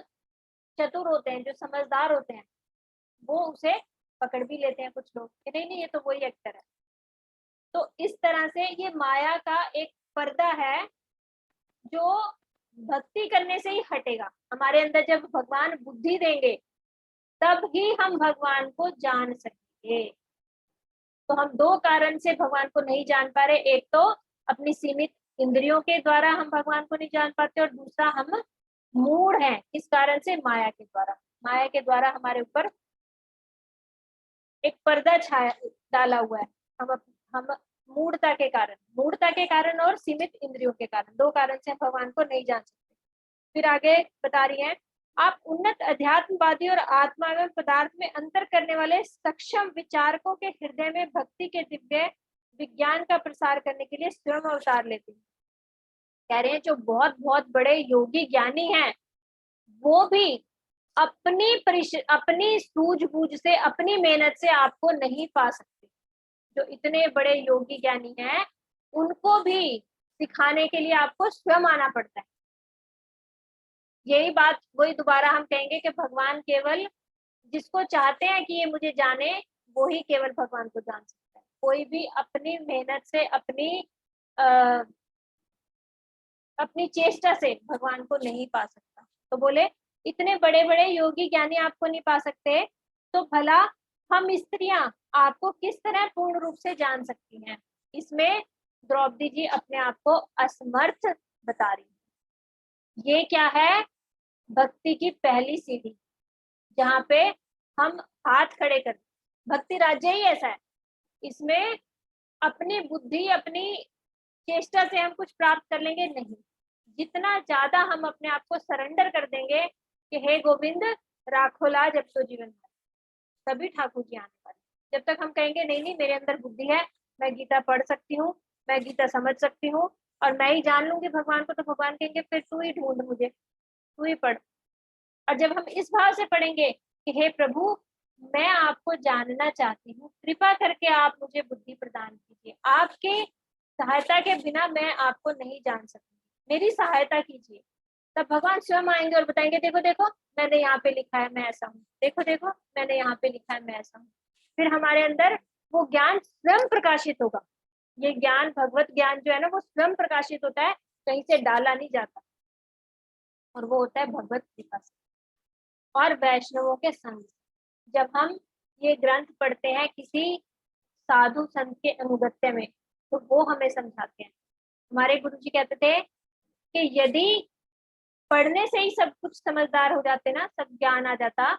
चतुर होते हैं, जो समझदार होते हैं, वो उसे पकड़ भी लेते हैं कुछ लोग कि नहीं नहीं ये तो वही एक्टर है। तो इस तरह से ये माया का एक पर्दा है जो भक्ति करने से ही हटेगा। हमारे अंदर जब भगवान बुद्धि देंगे तब ही हम भगवान को जान सकेंगे। तो हम दो कारण से भगवान को नहीं जान पा रहे। एक तो अपनी सीमित इंद्रियों के द्वारा हम भगवान को नहीं जान पाते, और दूसरा हम मूढ़ हैं। किस कारण से? माया के द्वारा। माया के द्वारा हमारे ऊपर एक पर्दा छाया डाला हुआ है। हम मूढ़ता के कारण, मूढ़ता के कारण और सीमित इंद्रियों के कारण, दो कारण से हम भगवान को नहीं जान सकते। फिर आगे बता रही हैं, आप उन्नत अध्यात्मवादी और आत्मा एवं पदार्थ में अंतर करने वाले सक्षम विचारकों के हृदय में भक्ति के दिव्य विज्ञान का प्रसार करने के लिए स्वयं अवतार लेते हैं। कह रहे हैं जो बहुत बहुत बड़े योगी ज्ञानी हैं वो भी अपनी सूझबूझ से, अपनी मेहनत से आपको नहीं पा सकते। जो इतने बड़े योगी ज्ञानी हैं उनको भी सिखाने के लिए आपको स्वयं आना पड़ता है। यही बात वही दोबारा हम कहेंगे कि भगवान केवल जिसको चाहते हैं कि ये मुझे जाने वो ही केवल भगवान को जान सकता है। कोई भी अपनी मेहनत से, अपनी चेष्टा से भगवान को नहीं पा सकता। तो बोले इतने बड़े बड़े योगी ज्ञानी आपको नहीं पा सकते, तो भला हम स्त्रियां आपको किस तरह पूर्ण रूप से जान सकती हैं। इसमें द्रौपदी जी अपने आप को असमर्थ बता रही है। ये क्या है? भक्ति की पहली सीढ़ी, जहाँ पे हम हाथ खड़े कर, भक्ति राज्य ही ऐसा है, इसमें अपनी बुद्धि, अपनी चेष्टा से हम कुछ प्राप्त कर लेंगे नहीं। जितना ज्यादा हम अपने आप को सरेंडर कर देंगे कि हे गोविंद राखोला जब तो जीवन भर, तभी ठाकुर जी आने वाले। जब तक हम कहेंगे नहीं नहीं मेरे अंदर बुद्धि है, मैं गीता पढ़ सकती हूँ, मैं गीता समझ सकती हूँ और मैं ही जान लूंगी भगवान को, तो भगवान कहेंगे फिर तू ही ढूंढ मुझे, तू ही पढ़। और जब हम इस भाव से पढ़ेंगे कि हे प्रभु मैं आपको जानना चाहती हूँ, कृपा करके आप मुझे बुद्धि प्रदान कीजिए, आपके सहायता के बिना मैं आपको नहीं जान सकती, मेरी सहायता कीजिए। तब भगवान स्वयं आएंगे और बताएंगे देखो देखो मैंने यहाँ पे लिखा है मैं ऐसा हूँ, देखो देखो मैंने यहाँ पे लिखा है मैं ऐसा हूँ। फिर हमारे अंदर वो ज्ञान स्वयं प्रकाशित होगा। ये ज्ञान, भगवत ज्ञान जो है ना, वो स्वयं प्रकाशित होता है, कहीं से डाला नहीं जाता, और वो होता है भगवत कृपा से और वैष्णवों के संग। जब हम ये ग्रंथ पढ़ते हैं किसी साधु संत के अनुगत्य में, तो वो हमें समझाते हैं। हमारे गुरु जी कहते थे कि यदि पढ़ने से ही सब कुछ समझदार हो जाते ना, सब ज्ञान आ जाता,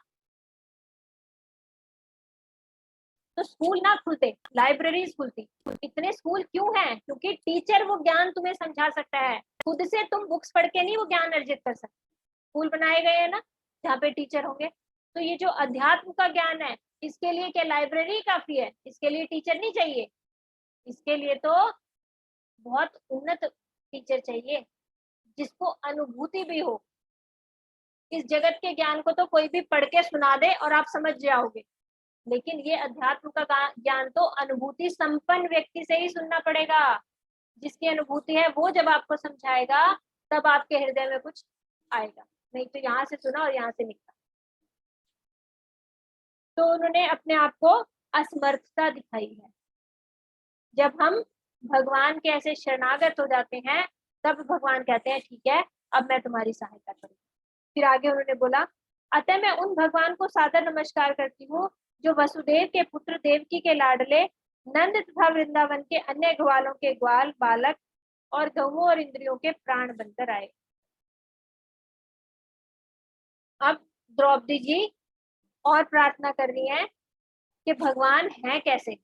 तो स्कूल ना खुलते, लाइब्रेरीज खुलती। इतने स्कूल क्यों हैं? क्योंकि टीचर वो ज्ञान तुम्हें समझा सकता है, खुद से तुम बुक्स पढ़ के नहीं वो ज्ञान अर्जित कर सकते। स्कूल बनाए गए हैं ना जहाँ पे टीचर होंगे। तो ये जो अध्यात्म का ज्ञान है, इसके लिए क्या लाइब्रेरी काफी है? इसके लिए टीचर नहीं चाहिए, इसके लिए तो बहुत उन्नत टीचर चाहिए जिसको अनुभूति भी हो। इस जगत के ज्ञान को तो कोई भी पढ़ के सुना दे और आप समझ जाओगे, लेकिन ये अध्यात्म का ज्ञान तो अनुभूति संपन्न व्यक्ति से ही सुनना पड़ेगा। जिसकी अनुभूति है वो जब आपको समझाएगा तब आपके हृदय में कुछ आएगा, नहीं तो यहाँ से सुना और यहाँ से निकला। तो उन्होंने अपने आप को असमर्थता दिखाई है। जब हम भगवान के ऐसे शरणागत हो जाते हैं तब भगवान कहते हैं ठीक है अब मैं तुम्हारी सहायता करूंगा। फिर आगे उन्होंने बोला, अतः मैं उन भगवान को सादर नमस्कार करती हूँ जो वसुदेव के पुत्र देवकी के लाडले नंद तथा वृंदावन के अन्य ग्वालों के ग्वाल बालक और गौओं और इंद्रियों के प्राण बनकर आए। अब द्रौपदी जी और प्रार्थना कर रही हैं कि भगवान है कैसे।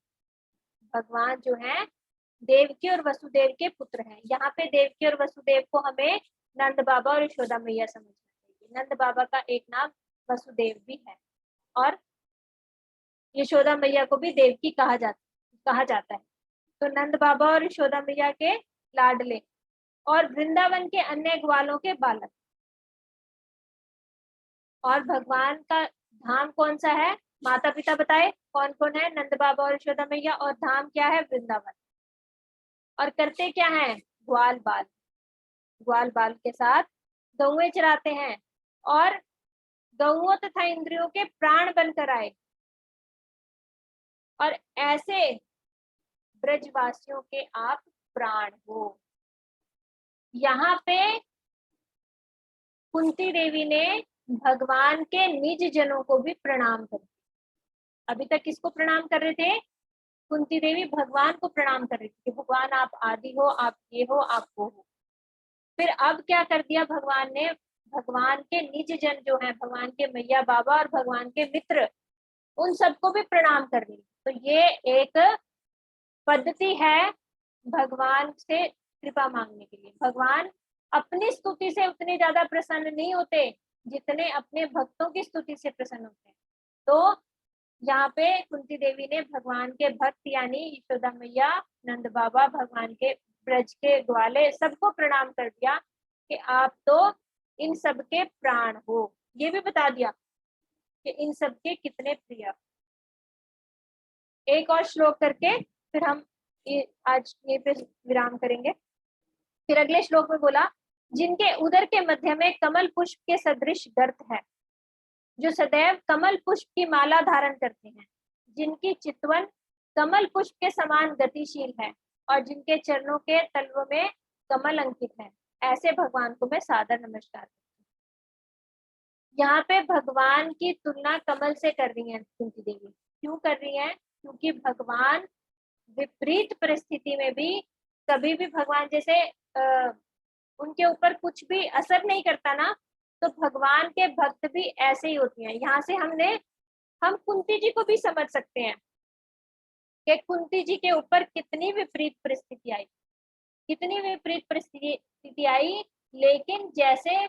भगवान जो है देवकी और वसुदेव के पुत्र हैं। यहाँ पे देवकी और वसुदेव को हमें नंद बाबा और यशोदा मैया समझना चाहिए। नंद बाबा का एक नाम वसुदेव भी है और यशोदा मैया को भी देवकी कहा जाता है। तो नंद बाबा और यशोदा मैया के लाडले और वृंदावन के अन्य ग्वालों के बालक। और भगवान का धाम कौन सा है? माता पिता बताए कौन कौन है? नंद बाबा और यशोदा मैया। और धाम क्या है? वृंदावन। और करते क्या है? ग्वाल बाल, ग्वाल बाल के साथ गौएं चराते हैं और गौओं तथा इंद्रियों के प्राण बनकर आए। और ऐसे ब्रजवासियों के आप प्राण हो। यहाँ पे कुंती देवी ने भगवान के निज जनों को भी प्रणाम कर। अभी तक किसको प्रणाम कर रहे थे? कुंती देवी भगवान को प्रणाम कर रही थी कि भगवान आप आदि हो, आप ये हो, आप वो हो। फिर अब क्या कर दिया भगवान ने? भगवान के निज जन जो है, भगवान के मैया बाबा और भगवान के मित्र, उन सबको भी प्रणाम कर रही। तो ये एक पद्धति है भगवान से कृपा मांगने के लिए। भगवान अपनी स्तुति से उतने ज्यादा प्रसन्न नहीं होते जितने अपने भक्तों की स्तुति से प्रसन्न होते हैं। तो यहाँ पे कुंती देवी ने भगवान के भक्त यानी यशोदा मैया, नंद बाबा, भगवान के ब्रज के ग्वाले सबको प्रणाम कर दिया कि आप तो इन सबके प्राण हो। ये भी बता दिया कि इन सबके कितने प्रिय। एक और श्लोक करके फिर हम आज ये पे विराम करेंगे। फिर अगले श्लोक में बोला, जिनके उदर के मध्य में कमल पुष्प के सदृश गर्त है, जो सदैव कमल पुष्प की माला धारण करते हैं, जिनकी चितवन कमल पुष्प के समान गतिशील है और जिनके चरणों के तलवों में कमल अंकित है, ऐसे भगवान को मैं सादर नमस्कार करती हूँ। यहाँ पे भगवान की तुलना कमल से कर रही है कुंती देवी। क्यों कर रही है? क्योंकि भगवान विपरीत परिस्थिति में भी, कभी भी भगवान जैसे उनके ऊपर कुछ भी असर नहीं करता ना, तो भगवान के भक्त भी ऐसे ही होते हैं। यहाँ से हम कुंती जी को भी समझ सकते हैं कि कुंती जी के ऊपर कितनी विपरीत परिस्थिति आई, कितनी विपरीत परिस्थिति आई, लेकिन जैसे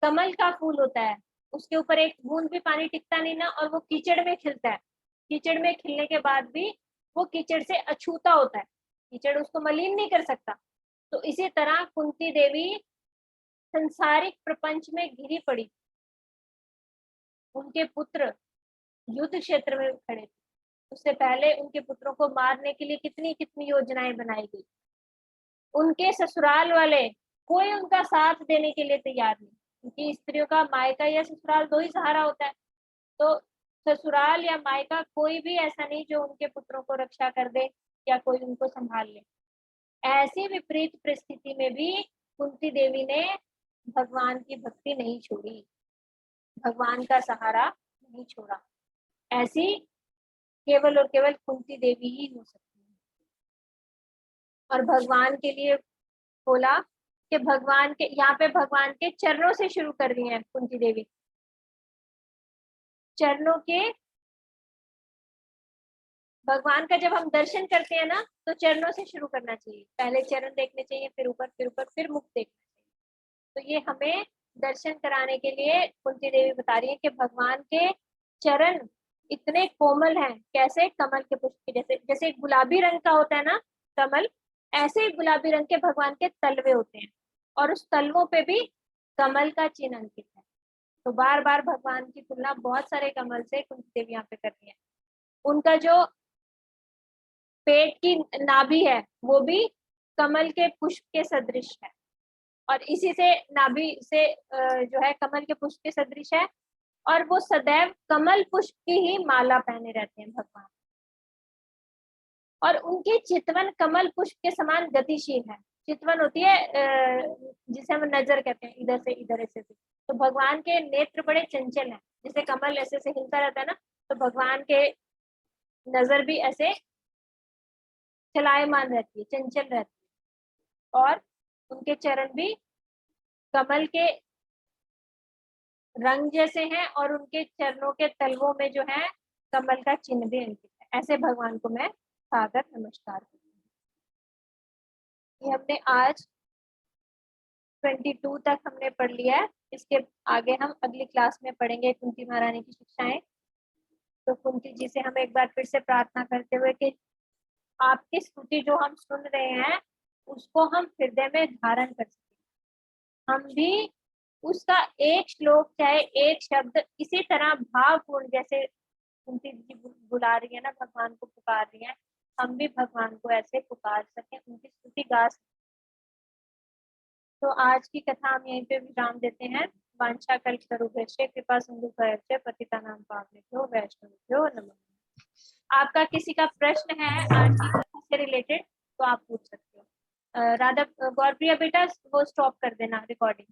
कमल का फूल होता है, उसके ऊपर एक बूंद भी पानी टिकता नहीं ना, और वो कीचड़ में खिलता है, कीचड़ में खिलने के बाद भी वो कीचड़ से अछूता होता है, कीचड़ उसको मलिन नहीं कर सकता। तो इसी तरह कुंती देवी संसारिक प्रपंच में घिरी पड़ी, उनके पुत्र युद्ध क्षेत्र में खड़े थे, उससे पहले उनके पुत्रों को मारने के लिए कितनी कितनी योजनाएं बनाई गई। उनके ससुराल वाले कोई उनका साथ देने के लिए तैयार नहीं, क्योंकि स्त्रियों का मायका या ससुराल दो ही सहारा होता है। तो ससुराल या मायका कोई भी ऐसा नहीं जो उनके पुत्रों को रक्षा कर दे या कोई उनको संभाल ले। ऐसी विपरीत परिस्थिति में भी कुंती देवी ने भगवान की भक्ति नहीं छोड़ी, भगवान का सहारा नहीं छोड़ा। ऐसी केवल और केवल कुंती देवी ही हो सकती है। और भगवान के लिए बोला कि भगवान के, यहाँ पे भगवान के चरणों से शुरू कर रही है कुंती देवी। चरणों के, भगवान का जब हम दर्शन करते हैं ना, तो चरणों से शुरू करना चाहिए। पहले चरण देखने चाहिए, फिर ऊपर, फिर ऊपर, फिर मुख देखना चाहिए। तो ये हमें दर्शन कराने के लिए कुंती देवी बता रही है कि भगवान के चरण इतने कोमल हैं, कैसे? कमल के पुष्प के जैसे। जैसे गुलाबी रंग का होता है ना कमल, ऐसे ही गुलाबी रंग के भगवान के तलवे होते हैं, और उस तलवों पे भी कमल का चिन्ह अंकित है। तो बार बार भगवान की तुलना बहुत सारे कमल से कुंती देवी यहाँ पे कर रही है। उनका जो पेट की नाभि है वो भी कमल के पुष्प के सदृश है, और इसी से नाभि से जो है कमल के पुष्प के सदृश है, और वो सदैव कमल पुष्प की ही माला पहने रहते हैं भगवान। और उनकी चितवन कमल पुष्प के समान गतिशील है। चितवन होती है जिसे हम नजर कहते हैं, इधर से इधर, ऐसे से। तो भगवान के नेत्र बड़े चंचल हैं, जैसे कमल ऐसे से हिलता रहता है ना, तो भगवान के नजर भी ऐसे चलायमान रहती है, चंचल रहती है। और उनके चरण भी कमल के रंग जैसे हैं, और उनके चरणों के तलवों में जो है कमल का चिन्ह भी अंकित है। ऐसे भगवान को मैं सादर नमस्कार करती हूँ। ये हमने आज 22 तक हमने पढ़ लिया है। इसके आगे हम अगली क्लास में पढ़ेंगे कुंती महारानी की शिक्षाएं। तो कुंती जी से हम एक बार फिर से प्रार्थना करते हुए कि आपकी स्तुति जो हम सुन रहे हैं उसको हम हृदय में धारण कर सकें, हम भी उसका एक श्लोक चाहे एक शब्द इसी तरह भावपूर्ण, जैसे कुंती जी बुला रही है ना, भगवान को पुकार रही है, हम भी भगवान को ऐसे पुकार सकें, उनकी स्तुति गा सकें। तो आज की कथा हम यहीं पे विराम देते हैं। वांछा कल्पतरुभ्यश्च कृपा सिंधु पतितानां पावनेभ्यो वैष्णवेभ्यो नमः। आपका किसी का प्रश्न है आज की कथा से रिलेटेड तो आप पूछ सकते हो। राधा, गौरप्रिया बेटा वो स्टॉप कर देना रिकॉर्डिंग।